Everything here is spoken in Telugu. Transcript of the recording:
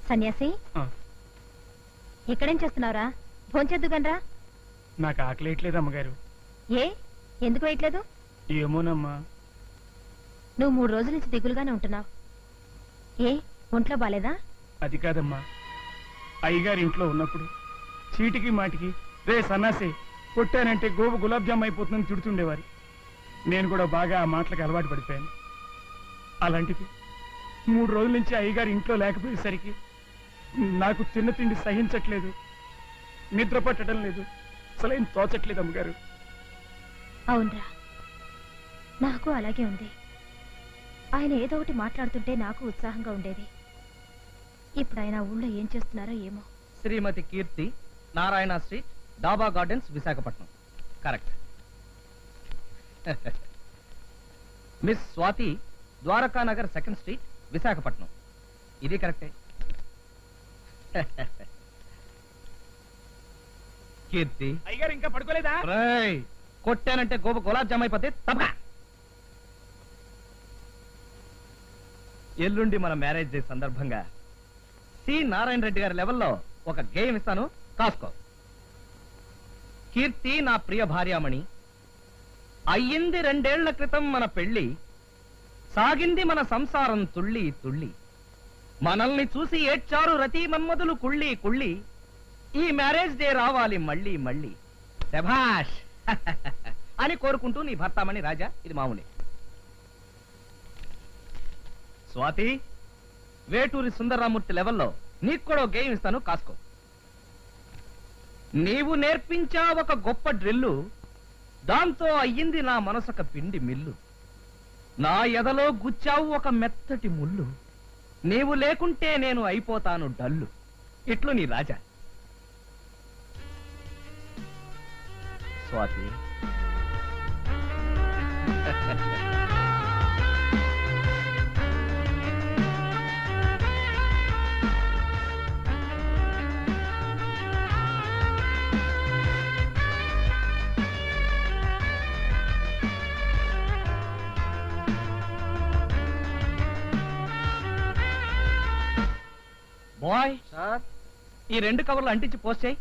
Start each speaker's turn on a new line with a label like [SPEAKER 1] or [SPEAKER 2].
[SPEAKER 1] సన్యాసి ఇక్కడేం చేస్తున్నావురా? భోంచేద్దుగనరా.
[SPEAKER 2] నాకు ఆకలేయట్లేదు అమ్మగారు.
[SPEAKER 1] ఏ ఎందుకు వేయట్లేదు?
[SPEAKER 2] ఏమోనమ్మా.
[SPEAKER 1] నువ్వు 3 రోజుల నుంచి దిగులుగానే ఉంటున్నావు. ఏ ఒంట్లో బాలేదా?
[SPEAKER 2] అది కాదమ్మా, అయ్యగారి ఇంట్లో ఉన్నప్పుడు చీటికి మాటికి రే సన్నాసి కొట్టానంటే గోబు గులాబ్ జామ్ అయిపోతుందని తిడుతుండేవారు. నేను కూడా బాగా ఆ మాటలకు అలవాటు పడిపోయాను. అలాంటిది 3 రోజుల నుంచి అయ్యగారి ఇంట్లో లేకపోయేసరికి నాకు తిన్న తిండి సహించట్లేదు, నిద్ర పట్టడం లేదు, అసలేం తోచట్లేదు అమ్మగారు.
[SPEAKER 1] అవునరా, నాకు అలాగే ఉంది. ఆయన ఏదో ఒకటి మాట్లాడుతుంటే నాకు ఉత్సాహంగా ఉండేది. ఇప్పుడు ఆయన ఊళ్ళో ఏం చేస్తున్నారో ఏమో.
[SPEAKER 3] Shrimati Keerthi, Narayana street, Daba gardens, Visakhapatnam. Correct. Miss Swathi, Dwaraka Nagar, 2nd street, Visakhapatnam. ఇది కరెక్టే. కీర్తి,
[SPEAKER 2] అయ్యగారు ఇంకా పడుకోలేదా?
[SPEAKER 3] కొట్టానంటే గోబ గులాబ్ జామ్ అయిపోతే తప్పక. ఎల్లుండి మన మ్యారేజ్ డే సందర్భంగా సి నారాయణ రెడ్డి గారి లెవెల్లో ఒక గేమ్ ఇస్తాను, కాసుకో. కీర్తి నా ప్రియ భార్యామణి, అయ్యింది 2 ఏళ్ల క్రితం మన పెళ్లి, సాగింది మన సంసారం తుళ్ళి తుళ్ళి, మనల్ని చూసి ఏడ్చారు రతి మన్మధులు కుళ్ళి కుళ్ళి, ఈ మ్యారేజ్ డే రావాలి మళ్ళీ మళ్ళీ, శభాష్ అని కోరుకుంటూ నీ భర్తామణి రాజా. ఇది మామూలే. స్వాతి, వేటూరి సుందరరామూర్తి లెవెల్లో నీకు కూడా గేమ్ ఇస్తాను, కాసుకో. నీవు నేర్పించా ఒక గొప్ప డ్రిల్లు, దాంతో అయ్యింది నా మనసొక పిండి మిల్లు, నా ఎదలో గుచ్చావు ఒక మెత్తటి ముళ్ళు, నీవు లేకుంటే నేను అయిపోతాను డల్లు. ఇట్లు నీ రాజా. స్వాతి, బాయ్, ఈ 2 కవర్లు అంటించి పోస్ట్ చేయి.